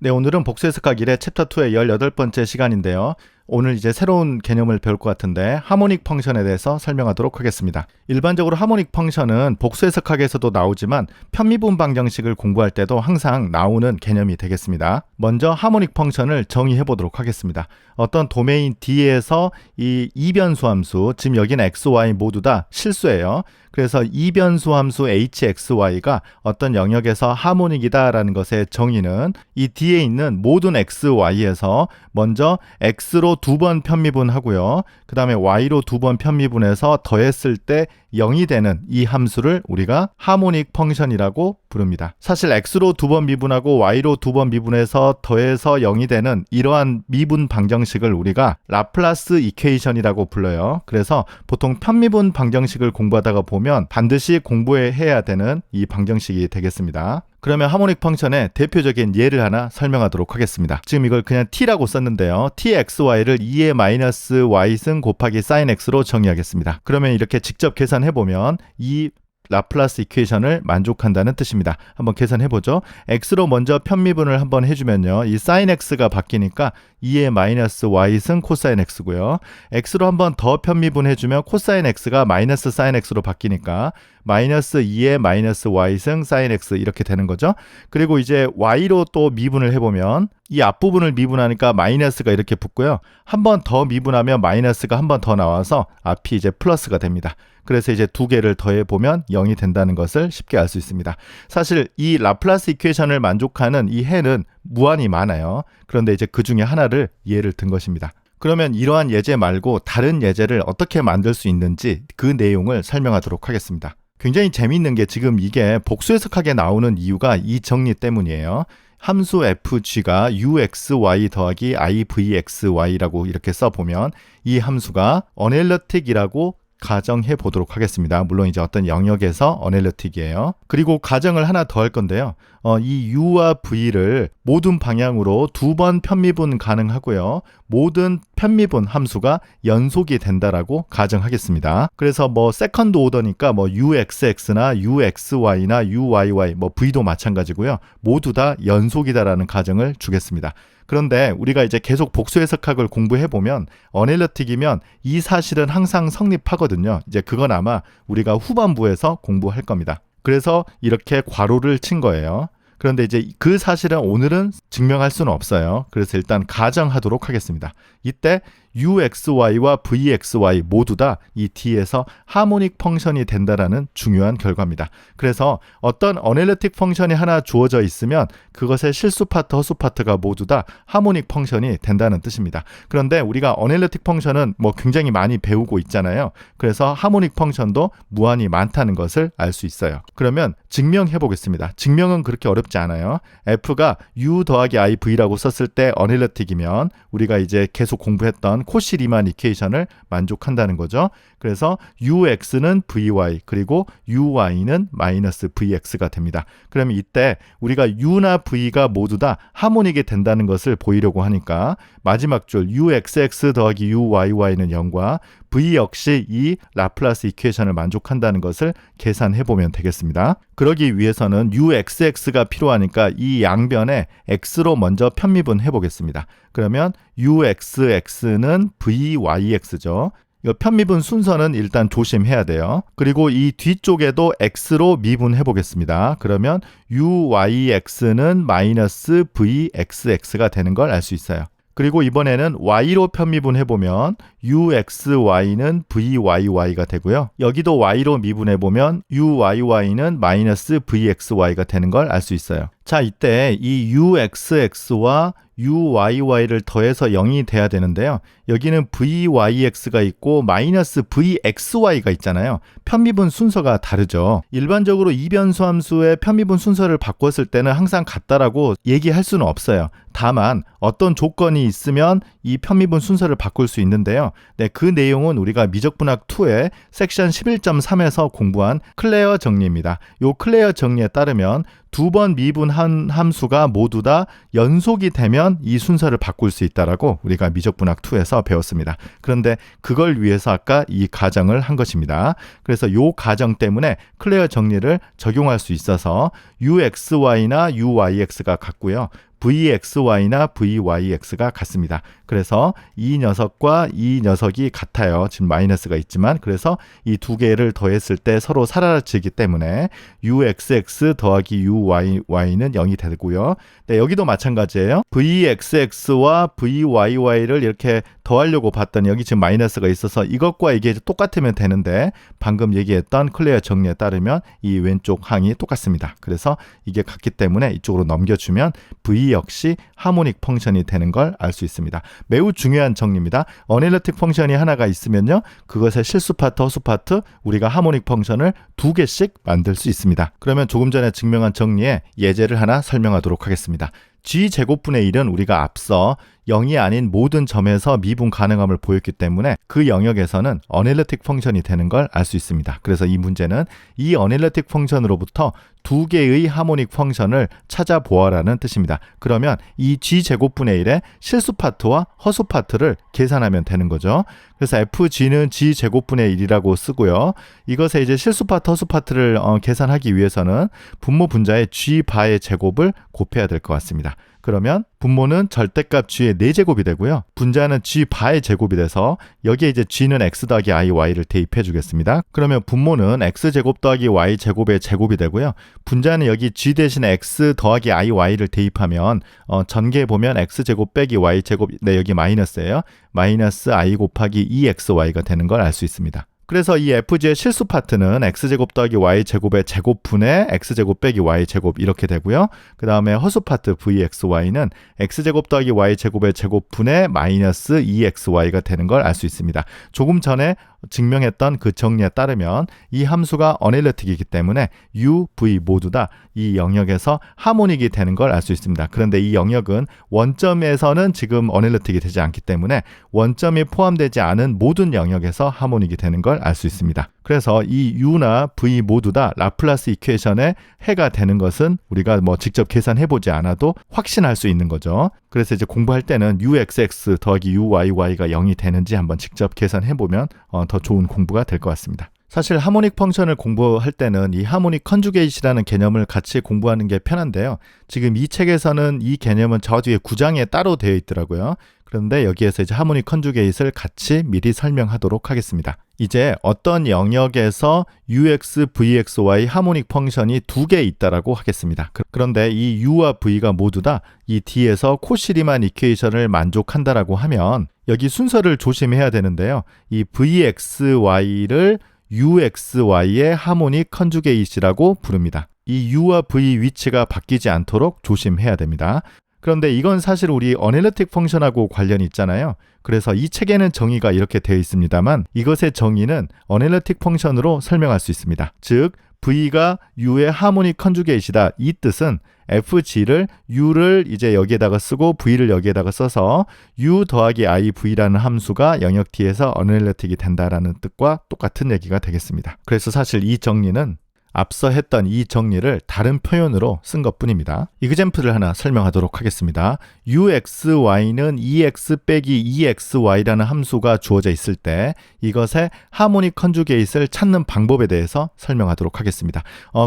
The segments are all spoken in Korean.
네, 오늘은 복수해석학 1의 챕터 2의 18번째 시간인데요. 오늘 이제 새로운 개념을 배울 것 같은데 하모닉 펑션에 대해서 설명하도록 하겠습니다. 일반적으로 하모닉 펑션은 복수해석학에서도 나오지만 편미분 방정식을 공부할 때도 항상 나오는 개념이 되겠습니다. 먼저 하모닉 펑션을 정의해 보도록 하겠습니다. 어떤 도메인 D에서 이 이변수 함수, 지금 여기는 x, y 모두 다 실수예요. 그래서 이변수 함수 hxy가 어떤 영역에서 하모닉이다라는 것의 정의는 이 D에 있는 모든 x, y에서 먼저 x로 2번 편미분하고요. 그 다음에 y로 2번 편미분해서 더했을 때 0이 되는 이 함수를 우리가 하모닉 펑션이라고 부릅니다. 사실 x로 2번 미분하고 y로 2번 미분해서 더해서 0이 되는 이러한 미분 방정식을 우리가 라플라스 이퀘이션이라고 불러요. 그래서 보통 편미분 방정식을 공부하다가 보면 반드시 공부해야 되는 이 방정식이 되겠습니다. 그러면 하모닉 펑션의 대표적인 예를 하나 설명하도록 하겠습니다. 지금 이걸 그냥 t라고 썼는데요. txy를 2의 마이너스 y승 곱하기 sin x로 정의하겠습니다. 그러면 이렇게 직접 계산해보면 이 라플라스 이퀘이션을 만족한다는 뜻입니다. 한번 계산해보죠. x로 먼저 편미분을 한번 해주면요. 이 sin x가 바뀌니까 2의 마이너스 y승 코사인 x고요. x로 한번 더 편미분해주면 코사인 x가 마이너스 sin x로 바뀌니까 마이너스 2의 마이너스 y승 sin x 이렇게 되는 거죠. 그리고 이제 y로 또 미분을 해보면 이 앞부분을 미분하니까 마이너스가 이렇게 붙고요. 한 번 더 미분하면 마이너스가 한 번 더 나와서 앞이 이제 플러스가 됩니다. 그래서 이제 두 개를 더해보면 0이 된다는 것을 쉽게 알 수 있습니다. 사실 이 라플라스 이퀘이션을 만족하는 이 해는 무한히 많아요. 그런데 이제 그 중에 하나를 예를 든 것입니다. 그러면 이러한 예제 말고 다른 예제를 어떻게 만들 수 있는지 그 내용을 설명하도록 하겠습니다. 굉장히 재미있는 게 지금 이게 복수해석학에 나오는 이유가 이 정리 때문이에요. 함수 fg가 uxy 더하기 ivxy라고 이렇게 써보면 이 함수가 어널리틱이라고 가정해 보도록 하겠습니다. 물론 이제 어떤 영역에서 어널리틱이에요. 그리고 가정을 하나 더 할 건데요. 이 u와 v를 모든 방향으로 2번 편미분 가능하고요. 모든 편미분 함수가 연속이 된다라고 가정하겠습니다. 그래서 뭐 세컨드 오더니까 뭐 uxx나 uxy나 uyy 뭐 v도 마찬가지고요. 모두 다 연속이다라는 가정을 주겠습니다. 그런데 우리가 이제 계속 복수해석학을 공부해보면 어널리틱이면 이 사실은 항상 성립하거든요. 이제 그건 아마 우리가 후반부에서 공부할 겁니다. 그래서 이렇게 괄호를 친 거예요. 그런데 이제 그 사실은 오늘은 증명할 수는 없어요. 그래서 일단 가정하도록 하겠습니다. 이때 uxy와 vxy 모두 다 이 D에서 하모닉 펑션이 된다라는 중요한 결과입니다. 그래서 어떤 어널리틱 펑션이 하나 주어져 있으면 그것의 실수 파트, 허수 파트가 모두 다 하모닉 펑션이 된다는 뜻입니다. 그런데 우리가 어널리틱 펑션은 뭐 굉장히 많이 배우고 있잖아요. 그래서 하모닉 펑션도 무한히 많다는 것을 알 수 있어요. 그러면 증명해 보겠습니다. 증명은 그렇게 어렵지 않아요. f가 u 더하기 iv라고 썼을 때 어널리틱이면 우리가 이제 계속 공부했던 코시 리만 이퀘이션을 만족한다는 거죠. 그래서 ux는 vy 그리고 uy는 마이너스 vx가 됩니다. 그러면 이때 우리가 u나 v가 모두 다 하모닉이 된다는 것을 보이려고 하니까 마지막 줄 uxx 더하기 uyy는 0과 v 역시 이 라플라스 이퀘이션을 만족한다는 것을 계산해 보면 되겠습니다. 그러기 위해서는 uxx가 필요하니까 이 양변에 x로 먼저 편미분해 보겠습니다. 그러면 uxx는 vyx죠. 이 편미분 순서는 일단 조심해야 돼요. 그리고 이 뒤쪽에도 x로 미분해 보겠습니다. 그러면 uyx는 마이너스 vxx가 되는 걸 알 수 있어요. 그리고 이번에는 y로 편미분해보면 uxy는 vyy가 되고요. 여기도 y로 미분해보면 uyy는 마이너스 vxy가 되는 걸 알 수 있어요. 자, 이때 이 uxx와 uyy를 더해서 0이 돼야 되는데요. 여기는 vyx가 있고 마이너스 vxy가 있잖아요. 편미분 순서가 다르죠. 일반적으로 이변수 함수의 편미분 순서를 바꿨을 때는 항상 같다라고 얘기할 수는 없어요. 다만 어떤 조건이 있으면 이 편미분 순서를 바꿀 수 있는데요. 네, 그 내용은 우리가 미적분학 2의 섹션 11.3에서 공부한 클레어 정리입니다. 이 클레어 정리에 따르면 2번 미분한 함수가 모두 다 연속이 되면 이 순서를 바꿀 수 있다라고 우리가 미적분학 2에서 배웠습니다. 그런데 그걸 위해서 아까 이 가정을 한 것입니다. 그래서 이 가정 때문에 클레어 정리를 적용할 수 있어서 uxy나 uyx가 같고요. VXY나 VYX가 같습니다. 그래서 이 녀석과 이 녀석이 같아요. 지금 마이너스가 있지만 그래서 이 두 개를 더했을 때 서로 사라지기 때문에 UXX 더하기 UYY는 0이 되고요. 네, 여기도 마찬가지예요. VXX와 VYY를 이렇게 더하려고 봤더니 여기 지금 마이너스가 있어서 이것과 이게 똑같으면 되는데 방금 얘기했던 클레어 정리에 따르면 이 왼쪽 항이 똑같습니다. 그래서 이게 같기 때문에 이쪽으로 넘겨주면 V 역시 하모닉 펑션이 되는 걸 알 수 있습니다. 매우 중요한 정리입니다. 어널리틱 펑션이 하나가 있으면요. 그것의 실수 파트, 허수 파트 우리가 하모닉 펑션을 2개씩 만들 수 있습니다. 그러면 조금 전에 증명한 정리에 예제를 하나 설명하도록 하겠습니다. G제곱분의 1은 우리가 앞서 0이 아닌 모든 점에서 미분 가능함을 보였기 때문에 그 영역에서는 어널리틱 펑션이 되는 걸 알 수 있습니다. 그래서 이 문제는 이 어널리틱 펑션으로부터 2개의 하모닉 펑션을 찾아보아라는 뜻입니다. 그러면 이 G제곱분의 1의 실수 파트와 허수 파트를 계산하면 되는 거죠. 그래서 FG는 G제곱분의 1이라고 쓰고요. 이것의 이제 실수 파트, 허수 파트를 계산하기 위해서는 분모 분자의 G바의 제곱을 곱해야 될 것 같습니다. 그러면 분모는 절대값 G의 4제곱이 되고요. 분자는 G바의 제곱이 돼서 여기에 이제 G는 X 더하기 I, Y를 대입해 주겠습니다. 그러면 분모는 X제곱 더하기 Y제곱의 제곱이 되고요. 분자는 여기 G 대신에 X 더하기 I, Y를 대입하면 전개해 보면 X제곱 빼기 Y제곱, 네, 여기 마이너스예요. 마이너스 I 곱하기 2XY가 되는 걸 알 수 있습니다. 그래서 이 FG의 실수 파트는 X제곱 더하기 Y제곱의 제곱분의 X제곱 빼기 Y제곱 이렇게 되고요. 그 다음에 허수 파트 VXY는 X제곱 더하기 Y제곱의 제곱분의 마이너스 2XY가 되는 걸 알 수 있습니다. 조금 전에 증명했던 그 정리에 따르면 이 함수가 어널리틱이기 때문에 U, V 모두 다 이 영역에서 하모닉이 되는 걸 알 수 있습니다. 그런데 이 영역은 원점에서는 지금 어널리틱이 되지 않기 때문에 원점이 포함되지 않은 모든 영역에서 하모닉이 되는 걸 알 수 있습니다. 그래서 이 U나 V 모두 다 라플라스 이퀘이션의 해가 되는 것은 우리가 뭐 직접 계산해보지 않아도 확신할 수 있는 거죠. 그래서 이제 공부할 때는 UXX 더하기 UYY가 0이 되는지 한번 직접 계산해보면 더 좋은 공부가 될 것 같습니다. 사실 하모닉 펑션을 공부할 때는 이 하모닉 컨주게이트라는 개념을 같이 공부하는 게 편한데요. 지금 이 책에서는 이 개념은 저 뒤에 9장에 따로 되어 있더라고요. 그런데 여기에서 이제 하모닉 컨주게이트를 같이 미리 설명하도록 하겠습니다. 이제 어떤 영역에서 UX, VXY 하모닉 펑션이 2개 있다라고 하겠습니다. 그런데 이 U와 V가 모두 다 이 D에서 코시-리만 이퀘이션을 만족한다라고 하면 여기 순서를 조심해야 되는데요. 이 VXY를 UXY의 하모닉 컨주게이트라고 부릅니다. 이 U와 V 위치가 바뀌지 않도록 조심해야 됩니다. 그런데 이건 사실 우리 어널리틱 펑션하고 관련이 있잖아요. 그래서 이 책에는 정의가 이렇게 되어 있습니다만 이것의 정의는 어널리틱 펑션으로 설명할 수 있습니다. 즉 V가 U의 하모닉 컨주게이트이다. 이 뜻은 FG를 U를 이제 여기에다가 쓰고 V를 여기에다가 써서 U 더하기 IV라는 함수가 영역 D에서 어널리틱이 된다라는 뜻과 똑같은 얘기가 되겠습니다. 그래서 사실 이 정리는 앞서 했던 이 정리를 다른 표현으로 쓴 것뿐입니다. 이그젬플을 하나 설명하도록 하겠습니다. UXY는 EX 빼기 EXY라는 함수가 주어져 있을 때 이것의 하모닉 컨주게이트를 찾는 방법에 대해서 설명하도록 하겠습니다.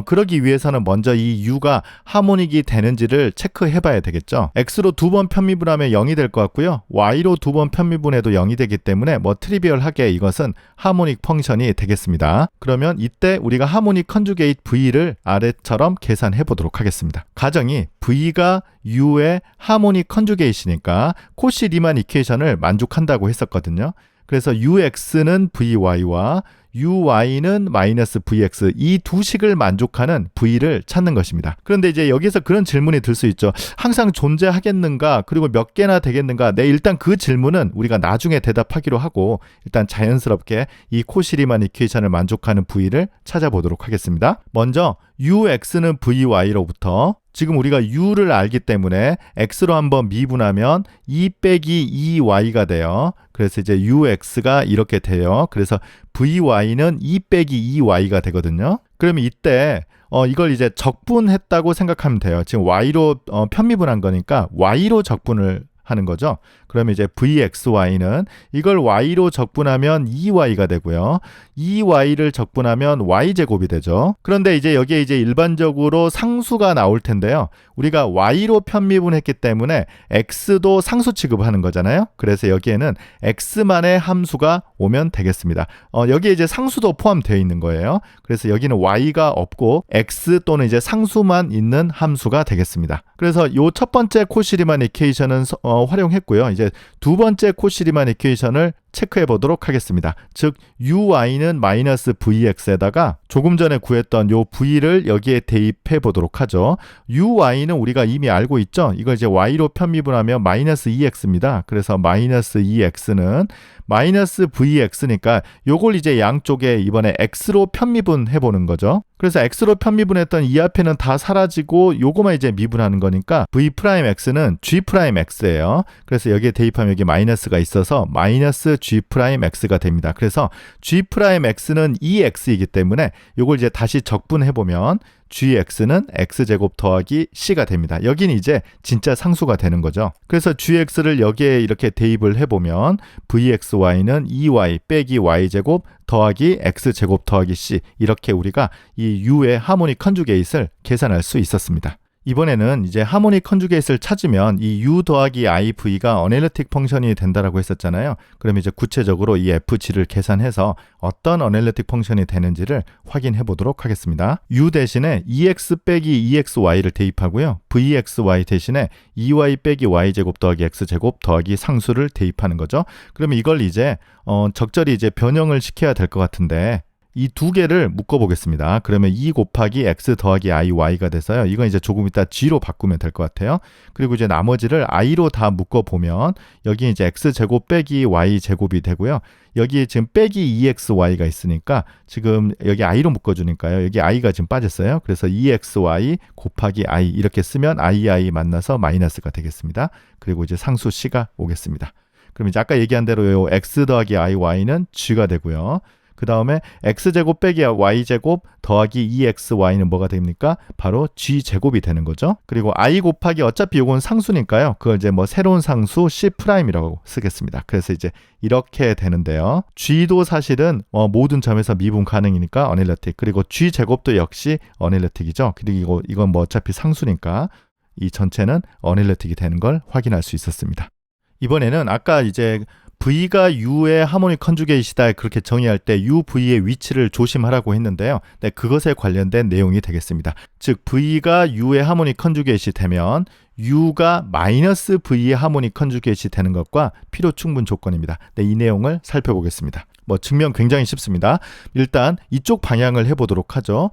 그러기 위해서는 먼저 이 U가 하모닉이 되는지를 체크해 봐야 되겠죠. X로 2번 편미분하면 0이 될 것 같고요. Y로 2번 편미분해도 0이 되기 때문에 트리비얼하게 이것은 하모닉 펑션이 되겠습니다. 그러면 이때 우리가 하모닉 컨주게이트 V를 아래처럼 계산해 보도록 하겠습니다. 가정이 V가 U의 하모닉 컨주게이트니까 코시-리만 이퀘이션을 만족한다고 했었거든요. 그래서 UX는 VY와 UY는 마이너스 VX 이 두 식을 만족하는 V를 찾는 것입니다. 그런데 이제 여기서 그런 질문이 들 수 있죠. 항상 존재하겠는가? 그리고 몇 개나 되겠는가? 네, 일단 그 질문은 우리가 나중에 대답하기로 하고 일단 자연스럽게 이 코시-리만 이퀘이션을 만족하는 V를 찾아보도록 하겠습니다. 먼저 UX는 VY로부터 지금 우리가 U를 알기 때문에 X로 한번 미분하면 2 빼기 2Y가 돼요. 그래서 이제 UX가 이렇게 돼요. 그래서 VY는 2 빼기 2Y가 되거든요. 그러면 이때 이걸 이제 적분했다고 생각하면 돼요. 지금 Y로 편미분한 거니까 Y로 적분을 하는 거죠. 그러면 이제 vxy는 이걸 y로 적분하면 2y가 되고요. 2y를 적분하면 y제곱이 되죠. 그런데 이제 여기에 이제 일반적으로 상수가 나올 텐데요. 우리가 y로 편미분했기 때문에 x도 상수 취급하는 거잖아요. 그래서 여기에는 x만의 함수가 오면 되겠습니다. 여기에 이제 상수도 포함되어 있는 거예요. 그래서 여기는 y가 없고 x 또는 이제 상수만 있는 함수가 되겠습니다. 그래서 요 첫 번째 코시리만 이퀘이션은 활용했고요. 이제 두 번째 코시리만 이퀘이션을 체크해 보도록 하겠습니다. 즉 uy는 마이너스 vx에다가 조금 전에 구했던 요 v를 여기에 대입해 보도록 하죠. uy는 우리가 이미 알고 있죠. 이걸 이제 y로 편미분하면 마이너스 2x입니다. 그래서 마이너스 2x는 마이너스 vx니까 요걸 이제 양쪽에 이번에 x로 편미분해 보는 거죠. 그래서 x로 편미분했던 이 앞에는 다 사라지고 요거만 이제 미분하는 거니까 v'x는 g'x예요. 그래서 여기에 대입하면 여기 마이너스가 있어서 마이너스 g'x가 됩니다. 그래서 g'x는 2x이기 때문에 요걸 이제 다시 적분해 보면 gx는 x제곱 더하기 c가 됩니다. 여기는 이제 진짜 상수가 되는 거죠. 그래서 gx를 여기에 이렇게 대입을 해보면 vxy는 2y 빼기 y제곱 더하기 x제곱 더하기 c, 이렇게 우리가 이 u의 하모닉 컨주게이트를 계산할 수 있었습니다. 이번에는 이제 하모닉 컨주게이트를 찾으면 이 u 더하기 iv가 어널리틱 펑션이 된다라고 했었잖아요. 그럼 이제 구체적으로 이 fg를 계산해서 어떤 어널리틱 펑션이 되는지를 확인해 보도록 하겠습니다. u 대신에 2x 빼기 2xy를 대입하고요. vxy 대신에 2y 빼기 y제곱 더하기 x제곱 더하기 상수를 대입하는 거죠. 그러면 이걸 이제 적절히 이제 변형을 시켜야 될 것 같은데, 이 두 개를 묶어 보겠습니다. 그러면 2 곱하기 x 더하기 iy가 돼서요. 이건 이제 조금 이따 g로 바꾸면 될 것 같아요. 그리고 이제 나머지를 i로 다 묶어 보면 여기 이제 x제곱 빼기 y제곱이 되고요. 여기 지금 빼기 2xy가 있으니까 지금 여기 i로 묶어주니까요. 여기 i가 지금 빠졌어요. 그래서 2xy 곱하기 i 이렇게 쓰면 i 만나서 마이너스가 되겠습니다. 그리고 이제 상수 c가 오겠습니다. 그럼 이제 아까 얘기한 대로 요 x 더하기 iy는 g가 되고요. 그 다음에 x제곱 빼기 y제곱 더하기 2xy는 뭐가 됩니까? 바로 g제곱이 되는 거죠. 그리고 i 곱하기 어차피 요건 상수니까요. 그걸 이제 뭐 새로운 상수 c'이라고 쓰겠습니다. 그래서 이제 이렇게 되는데요. g도 사실은 모든 점에서 미분 가능이니까 어널리틱, 그리고 g제곱도 역시 어널리틱이죠. 그리고 이건 뭐 어차피 상수니까 이 전체는 어널리틱이 되는 걸 확인할 수 있었습니다. 이번에는 아까 이제 V가 U의 하모닉 컨주게이트이다 그렇게 정의할 때 U, V의 위치를 조심하라고 했는데요. 네, 그것에 관련된 내용이 되겠습니다. 즉 V가 U의 하모닉 컨주게이트이 되면 U가 마이너스 V의 하모닉 컨주게이트이 되는 것과 필요 충분 조건입니다. 네, 이 내용을 살펴보겠습니다. 증명 굉장히 쉽습니다. 일단 이쪽 방향을 해보도록 하죠.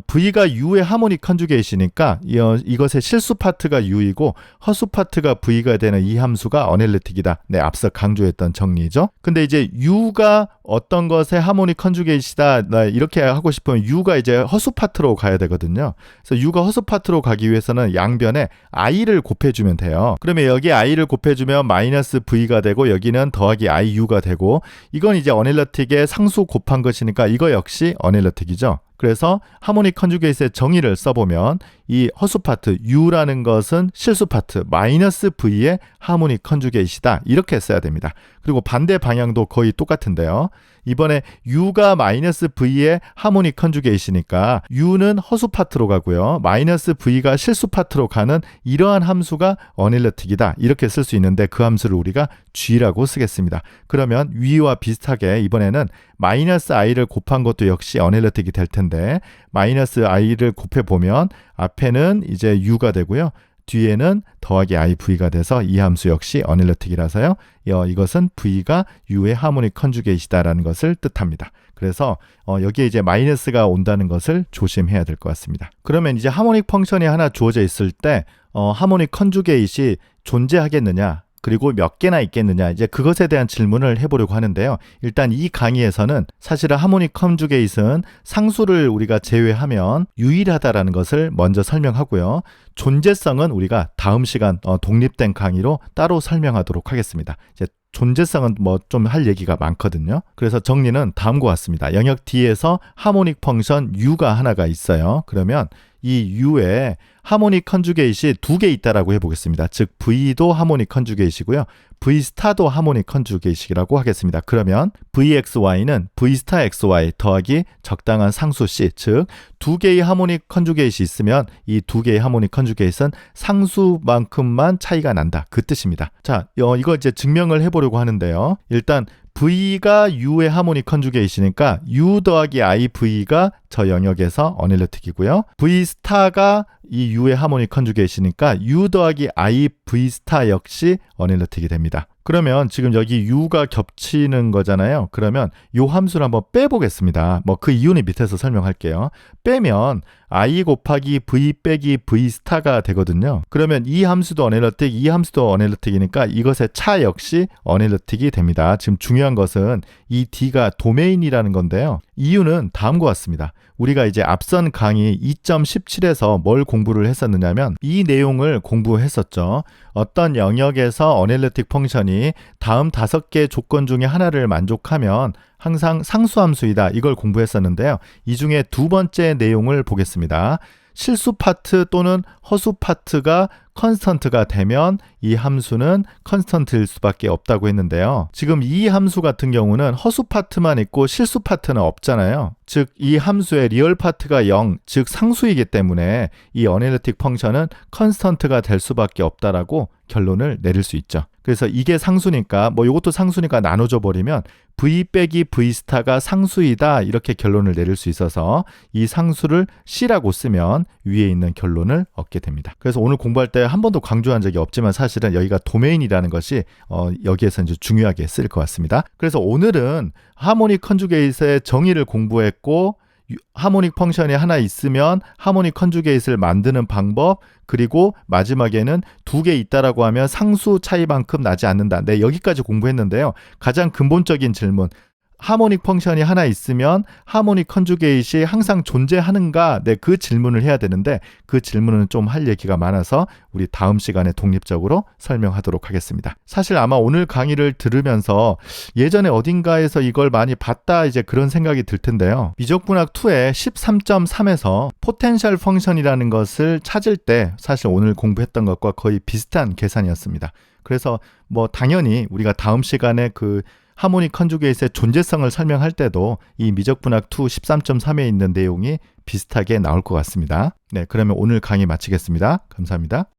V가 U의 하모닉 컨주게이트니까 이것의 실수 파트가 U이고 허수 파트가 V가 되는 이 함수가 어널리틱이다. 네, 앞서 강조했던 정리죠. 근데 이제 U가 어떤 것의 하모닉 컨주게이트다, 이렇게 하고 싶으면 U가 이제 허수 파트로 가야 되거든요. 그래서 U가 허수 파트로 가기 위해서는 양변에 i를 곱해주면 돼요. 그러면 여기 i를 곱해주면 마이너스 V가 되고 여기는 더하기 iU가 되고, 이건 이제 어널리틱의 상수 곱한 것이니까 이거 역시 어널리틱이죠. 그래서 하모닉 컨주게이트의 정의를 써보면 이 허수 파트 U라는 것은 실수 파트 마이너스 V의 하모닉 컨주게이트이다, 이렇게 써야 됩니다. 그리고 반대 방향도 거의 똑같은데요. 이번에 U가 마이너스 V의 하모닉 컨주게이트니까 U는 허수 파트로 가고요. 마이너스 V가 실수 파트로 가는 이러한 함수가 어널리틱이다, 이렇게 쓸 수 있는데 그 함수를 우리가 G라고 쓰겠습니다. 그러면 위와 비슷하게 이번에는 마이너스 i를 곱한 것도 역시 어널리틱이 될 텐데 마이너스 i를 곱해보면 앞에는 이제 U가 되고요. 뒤에는 더하기 iv가 돼서 이 함수 역시 어널리틱이라서요. 이것은 V가 U의 하모닉 컨주게이트다라는 것을 뜻합니다. 그래서 여기에 이제 마이너스가 온다는 것을 조심해야 될 것 같습니다. 그러면 이제 하모닉 펑션이 하나 주어져 있을 때 하모닉 컨주게이트이 존재하겠느냐, 그리고 몇 개나 있겠느냐, 이제 그것에 대한 질문을 해보려고 하는데요. 일단 이 강의에서는 사실은 하모닉 컨주게이트는 상수를 우리가 제외하면 유일하다라는 것을 먼저 설명하고요. 존재성은 우리가 다음 시간 독립된 강의로 따로 설명하도록 하겠습니다. 이제 존재성은 좀 할 얘기가 많거든요. 그래서 정리는 다음과 같습니다. 영역 D에서 하모닉 펑션 U가 하나가 있어요. 그러면 이 U에 하모닉 컨주게이트이 두 개 있다라고 해보겠습니다. 즉 V도 하모닉 컨주게이트이고요. V 스타도 하모닉 컨주게이트라고 하겠습니다. 그러면 VXY는 V 스타 XY 더하기 적당한 상수 C, 즉 두 개의 하모닉 컨주게이트이 있으면 이 두 개의 하모닉 컨주게이트는 상수만큼만 차이가 난다. 그 뜻입니다. 자, 이거 이제 증명을 해보려고 하는데요. 일단 V가 U의 하모닉 컨주게이트니까 U 더하기 IV가 저 영역에서 어넬리틱이고요. V 스타가 이 U의 하모닉 컨주게이트니까 U 더하기 IV 스타 역시 어넬리틱이 됩니다. 그러면 지금 여기 U가 겹치는 거잖아요. 그러면 이 함수를 한번 빼보겠습니다. 뭐 그 이유는 밑에서 설명할게요. 빼면 I 곱하기 V 빼기 V 스타가 되거든요. 그러면 이 함수도 어넬리틱, 이 함수도 어넬리틱이니까 이것의 차 역시 어넬리틱이 됩니다. 지금 중요한 것은 이 D가 도메인이라는 건데요. 이유는 다음과 같습니다. 우리가 이제 앞선 강의 2.17에서 뭘 공부를 했었느냐면 이 내용을 공부했었죠. 어떤 영역에서 어넬리틱 펑션이 다음 5개 조건 중에 하나를 만족하면 항상 상수함수이다. 이걸 공부했었는데요. 이 중에 두 번째 내용을 보겠습니다. 실수 파트 또는 허수 파트가 컨스턴트가 되면 이 함수는 컨스턴트일 수밖에 없다고 했는데요. 지금 이 함수 같은 경우는 허수 파트만 있고 실수 파트는 없잖아요. 즉 이 함수의 리얼 파트가 0, 즉 상수이기 때문에 이 어넬리틱 펑션은 컨스턴트가 될 수밖에 없다라고 결론을 내릴 수 있죠. 그래서 이게 상수니까 뭐 이것도 상수니까 나눠줘 버리면 V 빼기 V 스타가 상수이다 이렇게 결론을 내릴 수 있어서 이 상수를 C라고 쓰면 위에 있는 결론을 얻게 됩니다. 그래서 오늘 공부할 때 한 번도 강조한 적이 없지만 사실은 여기가 도메인이라는 것이 여기에서 이제 중요하게 쓰일 것 같습니다. 그래서 오늘은 하모닉 컨주게이트의 정의를 공부했고 하모닉 펑션이 하나 있으면 하모닉 컨주게이트를 만드는 방법, 그리고 마지막에는 두 개 있다라고 하면 상수 차이만큼 나지 않는다. 네, 여기까지 공부했는데요. 가장 근본적인 질문, 하모닉 펑션이 하나 있으면 하모닉 컨주게이트이 항상 존재하는가? 네, 그 질문을 해야 되는데 그 질문은 좀 할 얘기가 많아서 우리 다음 시간에 독립적으로 설명하도록 하겠습니다. 사실 아마 오늘 강의를 들으면서 예전에 어딘가에서 이걸 많이 봤다 이제 그런 생각이 들 텐데요. 미적분학 2의 13.3에서 포텐셜 펑션이라는 것을 찾을 때 사실 오늘 공부했던 것과 거의 비슷한 계산이었습니다. 그래서 뭐 당연히 우리가 다음 시간에 그 하모닉 컨주게이트의 존재성을 설명할 때도 이 미적분학 2 13.3에 있는 내용이 비슷하게 나올 것 같습니다. 네, 그러면 오늘 강의 마치겠습니다. 감사합니다.